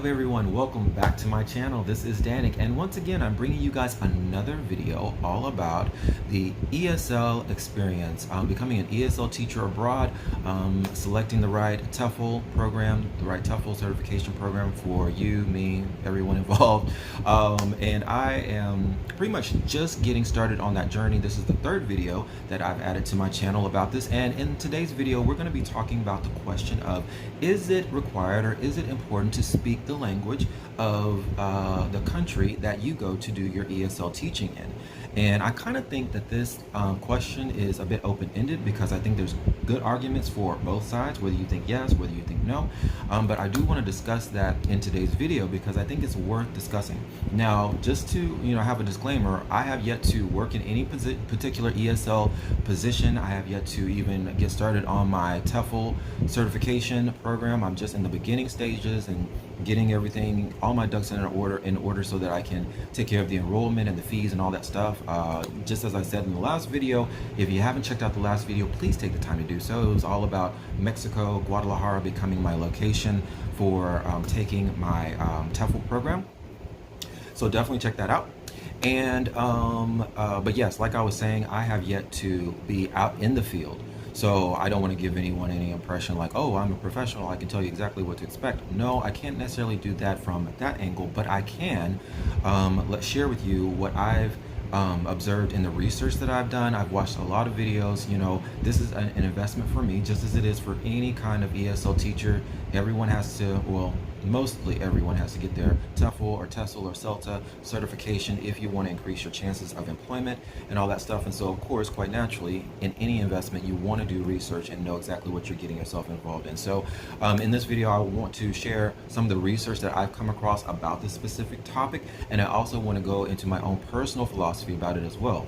up, everyone? Welcome back to my channel. This is Danik, and once again I'm bringing you guys another video all about the ESL experience, becoming an ESL teacher abroad, selecting the right TEFL program, the right TEFL certification program for you, me, everyone involved. And I am pretty much just getting started on that journey. This is the third video that I've added to my channel about this, and in today's video we're going to be talking about the question of, is it required or is it important to speak the language of the country that you go to do your ESL teaching in? And I kind of think that this question is a bit open-ended, because I think there's good arguments for both sides, whether you think yes, whether you think no. But I do want to discuss that in today's video because I think it's worth discussing. Now, just to have a disclaimer, I have yet to work in any particular ESL position. I have yet to even get started on my TEFL certification program. I'm just in the beginning stages and getting everything, all my ducks in order so that I can take care of the enrollment and the fees and all that stuff. Just as I said in the last video, if you haven't checked out the last video, please take the time to do so. It was all about Mexico, Guadalajara becoming my location for taking my TEFL program. So definitely check that out. And but yes, like I was saying, I have yet to be out in the field. So I don't want to give anyone any impression like, oh, I'm a professional, I can tell you exactly what to expect. No, I can't necessarily do that from that angle, but I can let's share with you what I've observed in the research that I've done. I've watched a lot of videos. This is an investment for me, just as it is for any kind of ESL teacher. Everyone has to, well, mostly everyone has to get their TEFL or TESL or CELTA certification if you want to increase your chances of employment and all that stuff. And so, of course, quite naturally, in any investment, you want to do research and know exactly what you're getting yourself involved in. So in this video, I want to share some of the research that I've come across about this specific topic, and I also want to go into my own personal philosophy about it as well.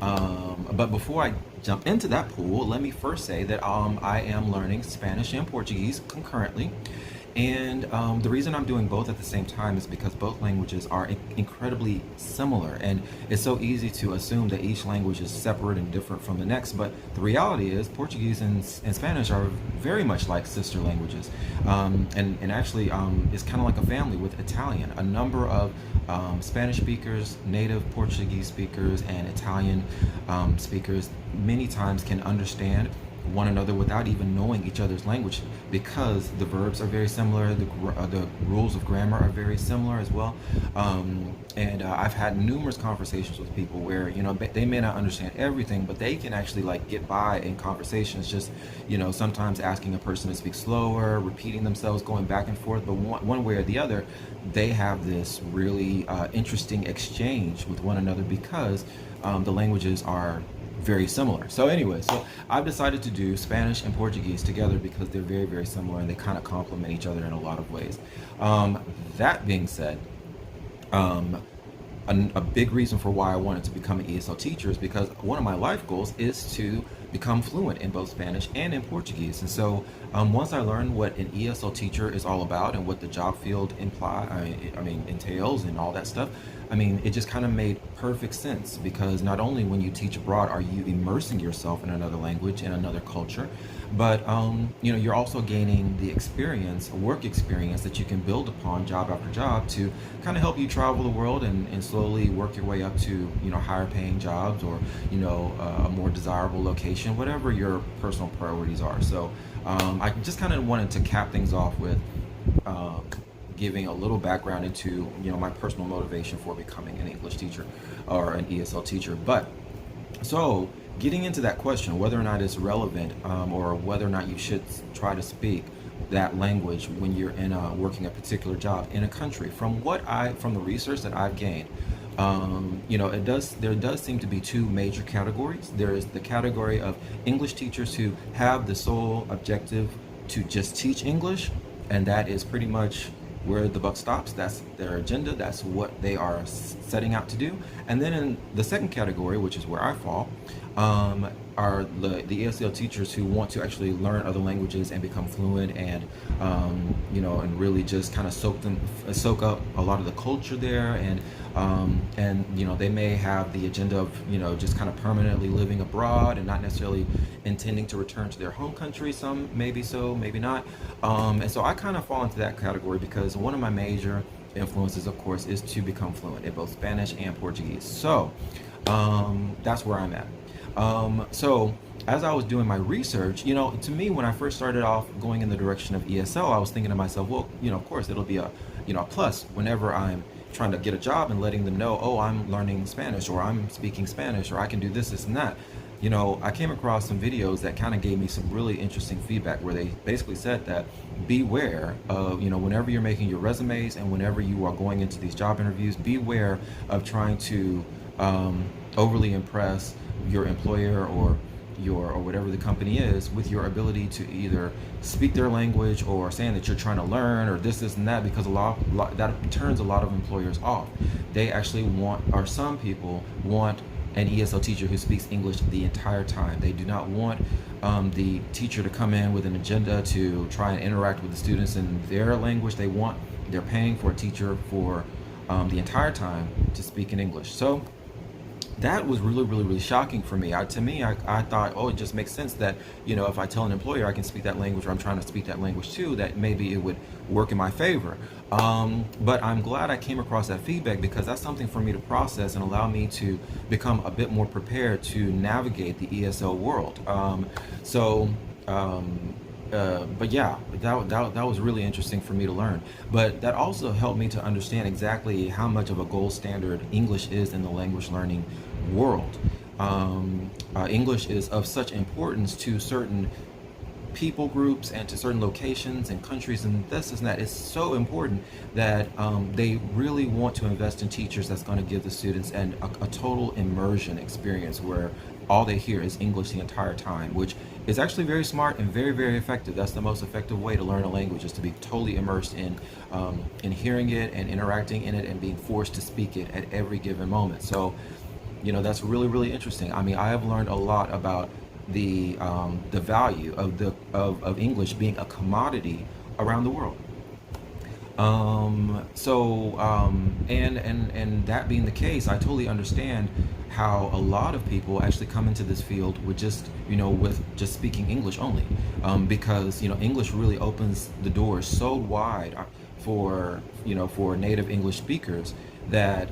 But before I jump into that pool, let me first say that I am learning Spanish and Portuguese concurrently. And the reason I'm doing both at the same time is because both languages are incredibly similar, and it's so easy to assume that each language is separate and different from the next. But the reality is Portuguese and Spanish are very much like sister languages, and actually it's kind of like a family with Italian. A number of Spanish speakers, native Portuguese speakers, and Italian speakers many times can understand one another without even knowing each other's language, because the verbs are very similar, the rules of grammar are very similar as well. And I've had numerous conversations with people where they may not understand everything, but they can actually get by in conversations, just sometimes asking a person to speak slower, repeating themselves, going back and forth, but one way or the other they have this really interesting exchange with one another, because the languages are very similar. So anyway, so I've decided to do Spanish and Portuguese together because they're very, very similar and they kind of complement each other in a lot of ways. That being said, a big reason for why I wanted to become an ESL teacher is because one of my life goals is to become fluent in both Spanish and in Portuguese. And so once I learned what an ESL teacher is all about and what the job field entails and all that stuff, it just kind of made perfect sense, because not only when you teach abroad are you immersing yourself in another language and another culture, but you're also gaining the experience, work experience, that you can build upon job after job to kind of help you travel the world and slowly work your way up to higher paying jobs, or a more desirable location, whatever your personal priorities are. So I just kind of wanted to cap things off with giving a little background into my personal motivation for becoming an English teacher or an ESL teacher. But so getting into that question, whether or not it's relevant, or whether or not you should try to speak that language when you're working a particular job in a country, from the research that I've gained, there does seem to be two major categories. There is the category of English teachers who have the sole objective to just teach English, and that is pretty much where the buck stops. That's their agenda, that's what they are setting out to do. And then in the second category, which is where I fall, are the ESL teachers who want to actually learn other languages and become fluent, and and really just kind of soak up a lot of the culture there, and they may have the agenda of just kind of permanently living abroad and not necessarily intending to return to their home country. Some maybe so, maybe not, and so I kind of fall into that category because one of my major influences, of course, is to become fluent in both Spanish and Portuguese. So that's where I'm at. So as I was doing my research, to me, when I first started off going in the direction of ESL, I was thinking to myself, well, of course, it'll be a plus whenever I'm trying to get a job and letting them know, oh, I'm learning Spanish, or I'm speaking Spanish, or I can do this and that. I came across some videos that kind of gave me some really interesting feedback where they basically said that beware of, whenever you're making your resumes and whenever you are going into these job interviews, beware of trying to overly impress your employer or whatever the company is with your ability to either speak their language or saying that you're trying to learn or this and that, because a lot that turns a lot of employers off. They actually want, or some people want, an ESL teacher who speaks English the entire time. They do not want the teacher to come in with an agenda to try and interact with the students in their language. They're paying for a teacher for the entire time to speak in English. So that was really, really, really shocking for me. I thought, oh, it just makes sense that, if I tell an employer I can speak that language, or I'm trying to speak that language too, that maybe it would work in my favor. But I'm glad I came across that feedback, because that's something for me to process and allow me to become a bit more prepared to navigate the ESL world. But yeah, that was really interesting for me to learn. But that also helped me to understand exactly how much of a gold standard English is in the language learning world. English is of such importance to certain people groups and to certain locations and countries and this and that. It's so important that they really want to invest in teachers that's going to give the students a total immersion experience where all they hear is English the entire time, which is actually very smart and very, very effective. That's the most effective way to learn a language, is to be totally immersed in hearing it and interacting in it and being forced to speak it at every given moment. So, that's really, really interesting. I mean, I have learned a lot about the value of English being a commodity around the world. And that being the case, I totally understand how a lot of people actually come into this field with just speaking English only, because English really opens the doors so wide for native English speakers that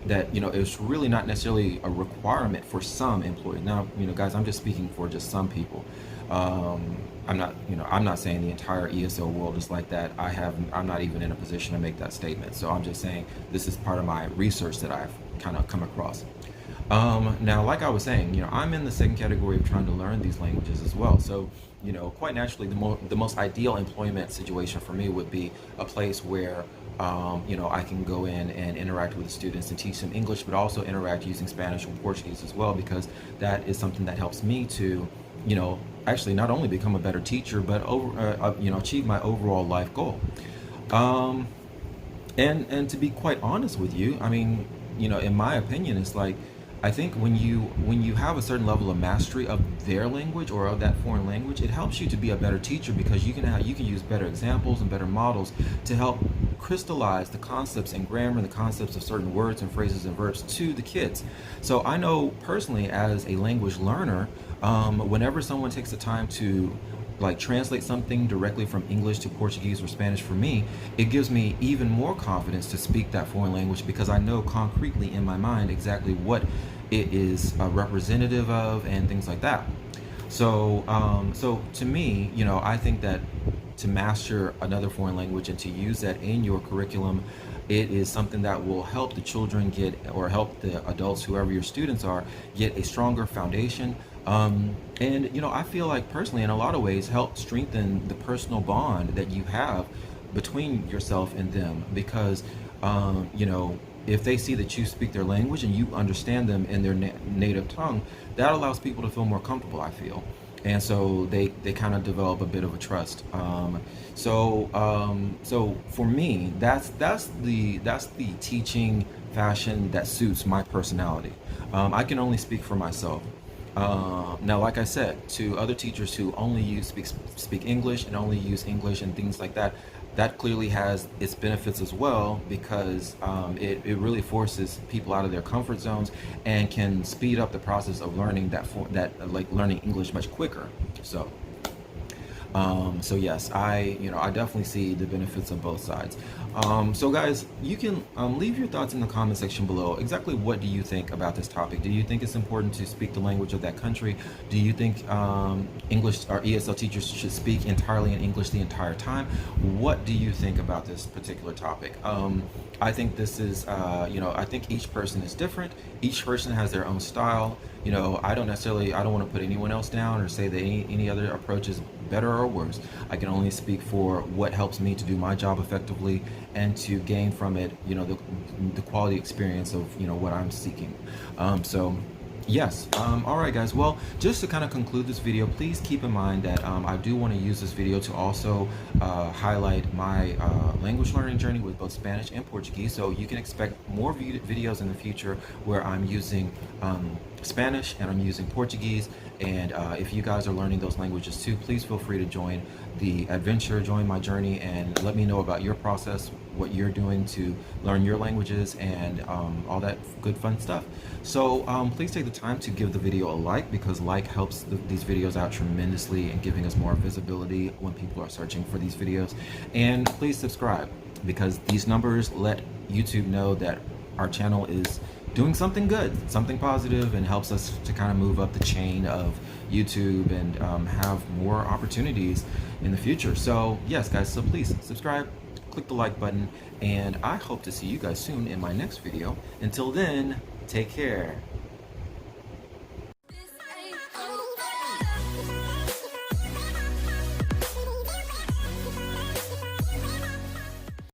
it's really not necessarily a requirement for some employees. Now, guys, I'm just speaking for just some people. I'm not saying the entire ESL world is like that. I'm not even in a position to make that statement. So I'm just saying this is part of my research that I've kind of come across. Now, like I was saying, I'm in the second category of trying to learn these languages as well. So, quite naturally, the most ideal employment situation for me would be a place where I can go in and interact with the students and teach them English, but also interact using Spanish or Portuguese as well, because that is something that helps me to, actually not only become a better teacher, but achieve my overall life goal. And to be quite honest with you, I mean, in my opinion, it's like, I think when you have a certain level of mastery of their language or of that foreign language, it helps you to be a better teacher, because you can use better examples and better models to help crystallize the concepts and grammar and the concepts of certain words and phrases and verbs to the kids. So I know personally, as a language learner, whenever someone takes the time to translate something directly from English to Portuguese or Spanish for me, it gives me even more confidence to speak that foreign language, because I know concretely in my mind exactly what it is representative of and things like that. So to me, I think that to master another foreign language and to use that in your curriculum, it is something that will help the children get, or help the adults, whoever your students are, get a stronger foundation. And I feel like personally, in a lot of ways, help strengthen the personal bond that you have between yourself and them, because if they see that you speak their language and you understand them in their native tongue, that allows people to feel more comfortable, I feel. And so they kind of develop a bit of a trust. So for me, that's the teaching fashion that suits my personality. I can only speak for myself. Now, like I said, to other teachers who only speak English and only use English and things like that, that clearly has its benefits as well, because it really forces people out of their comfort zones and can speed up the process of learning like learning English much quicker. So yes, I definitely see the benefits of both sides. So guys, you can leave your thoughts in the comment section below. Exactly what do you think about this topic? Do you think it's important to speak the language of that country? Do you think English or ESL teachers should speak entirely in English the entire time? What do you think about this particular topic? I think this is, I think each person is different. Each person has their own style. I don't want to put anyone else down or say that any other approach is better or worse. I can only speak for what helps me to do my job effectively and to gain from it, the quality experience of, what I'm seeking. So yes. All right, guys. Well, just to kind of conclude this video, please keep in mind that I do want to use this video to also highlight my language learning journey with both Spanish and Portuguese. So you can expect more videos in the future where I'm using Spanish and I'm using Portuguese. And if you guys are learning those languages too, please feel free to join the adventure, join my journey, and let me know about your process, what you're doing to learn your languages, and all that good fun stuff. So please take the time to give the video a like, because like helps these videos out tremendously and giving us more visibility when people are searching for these videos. And please subscribe, because these numbers let YouTube know that our channel is doing something good, something positive, and helps us to kind of move up the chain of YouTube and have more opportunities in the future. So yes, guys, so please subscribe, click the like button, and I hope to see you guys soon in my next video. Until then, take care.